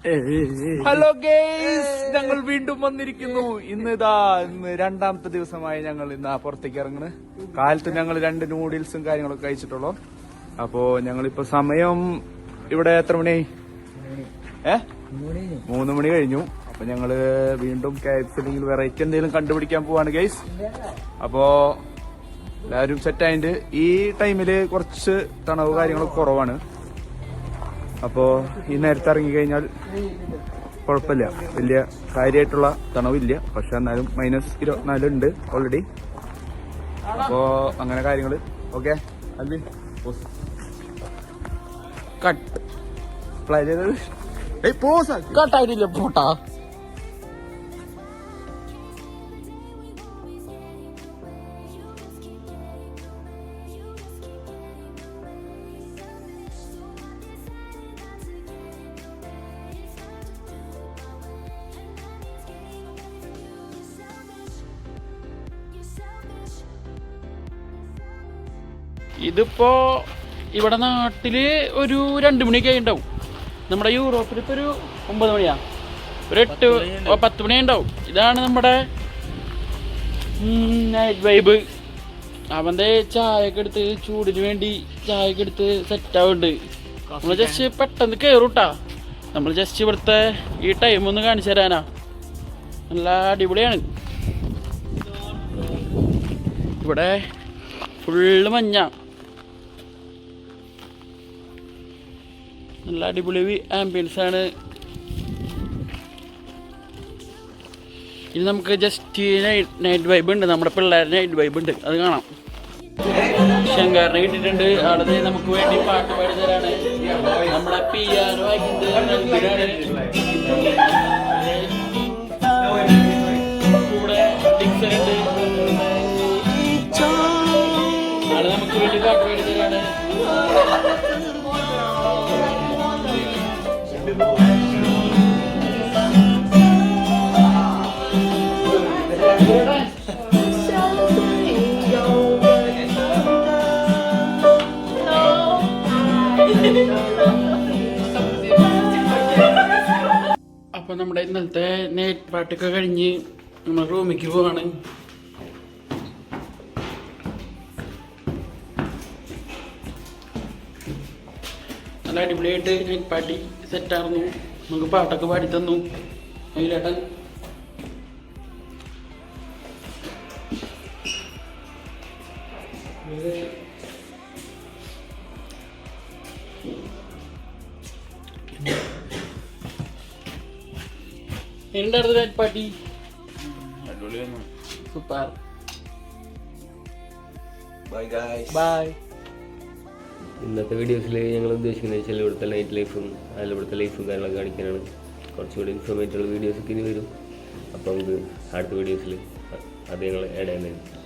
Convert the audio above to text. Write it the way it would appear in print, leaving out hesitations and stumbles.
Hello guys, ഞങ്ങൾ വീണ്ടും വന്നിരിക്കുന്നു. ഇന്ന് രണ്ടാമത്തെ ദിവസമായി ഞങ്ങൾ ഇന്ന് പുറത്തേക്ക് ഇറങ്ങുന്നു. കാലത്ത് ഞങ്ങൾ 2 നൂഡിൽസും കാര്യങ്ങളൊക്കെ കഴിച്ചിട്ടുള്ളൂ. അപ്പോ ഞങ്ങളിപ്പോ സമയം ഇവിടെ എത്ര മണിയായി? 3 മണി കഴിഞ്ഞു. അപ്പൊ ഞങ്ങള് വീണ്ടും KFC അല്ലെങ്കിൽ വെറൈറ്റി എന്തെങ്കിലും കണ്ടുപിടിക്കാൻ പോവാണ് ഗേയ്സ്. അപ്പോ എല്ലാവരും സെറ്റായിട്ട് ഈ ടൈമില് കുറച്ച് തണവ് കാര്യങ്ങളൊക്കെ കുറവാണ്. അപ്പോ ഈ നേരത്തെ ഇറങ്ങി കഴിഞ്ഞാൽ കുഴപ്പമില്ല, വലിയ കാര്യമായിട്ടുള്ള തണവില്ല. പക്ഷെ എന്നാലും -24 ഉണ്ട് ഓൾറെഡി. അപ്പോ അങ്ങനെ കാര്യങ്ങള്. ഓക്കെ അൽവിൻ കട്ട് പ്ലേ ചെയ്തത് കട്ടായിട്ടില്ല പോട്ടാ. ഇതിപ്പോ ഇവിടെ നാട്ടില് ഒരു 2 മണിയൊക്കെ ഉണ്ടാവും. നമ്മുടെ യൂറോപ്പിൽ ഇപ്പൊ ഒരു 9 മണിയാ, ഒരു 10 മണി ഉണ്ടാവും. ഇതാണ് നമ്മുടെ നൈറ്റ് വൈബ്. അവന്റെ ചായയൊക്കെ എടുത്ത് ചൂടിന് വേണ്ടി ചായയൊക്കെ എടുത്ത് സെറ്റ് ആവുന്നുണ്ട്. നമ്മൾ ജസ്റ്റ് പെട്ടെന്ന് കയറൂട്ടാ. നമ്മൾ ജസ്റ്റ് ഇവിടുത്തെ ഈ ടൈം ഒന്ന് കാണിച്ചു തരാനാ. നല്ല അടിപൊളിയാണ്. ഇവിടെ ഫുള്ള് മഞ്ഞ, നല്ല അടിപൊളി ആംബിയൻസ് ആണ്. ഇനി നമുക്ക് ജസ്റ്റ് നൈറ്റ് വൈബ് ഉണ്ട്, നമ്മുടെ പിള്ളേരുടെ നൈറ്റ് വൈബ് ഉണ്ട്, അത് കാണാം. ശങ്കാറിനെ കിട്ടിയിട്ടുണ്ട്. അവിടെ നമുക്ക് വേണ്ടി പാട്ട് പാടി തരാണ് നമ്മുടെ PR വായിക്കുന്നത്. കൂടെ ഡിക്സൺ ഉണ്ട്, ആള് നമുക്ക് വേണ്ടി പാട്ട് പാടി തരാണ്. അപ്പൊ നമ്മുടെ ഇന്നത്തെ നൈറ്റ് പാട്ടൊക്കെ കഴിഞ്ഞ് നമ്മൾ റൂമിലേക്ക് പോവാണ്. നല്ല അടിപൊളിയായിട്ട് നൈറ്റ് പാർട്ടി സെറ്റായിരുന്നു. നമുക്ക് പാട്ടൊക്കെ പാടി തന്നു അതിലേട്ടൻ. എന്തായിരുന്നു നൈറ്റ് പാർട്ടി? സൂപ്പർ. ബൈ. ഇന്നത്തെ വീഡിയോസിൽ ഞങ്ങൾ ഉദ്ദേശിക്കുന്നത് വെച്ചാൽ ഇവിടുത്തെ നൈറ്റ് ലൈഫും അതിൽ ഇവിടുത്തെ ലൈഫും കാര്യങ്ങളൊക്കെ കാണിക്കാനാണ്. കുറച്ചുകൂടി ഇൻഫോർമേറ്റീവുള്ള വീഡിയോസൊക്കെ ഇനി വരും. അപ്പോൾ നമുക്ക് അടുത്ത വീഡിയോസിൽ അത് ഞങ്ങൾ ആഡ് ചെയ്യുന്നതായിരിക്കും.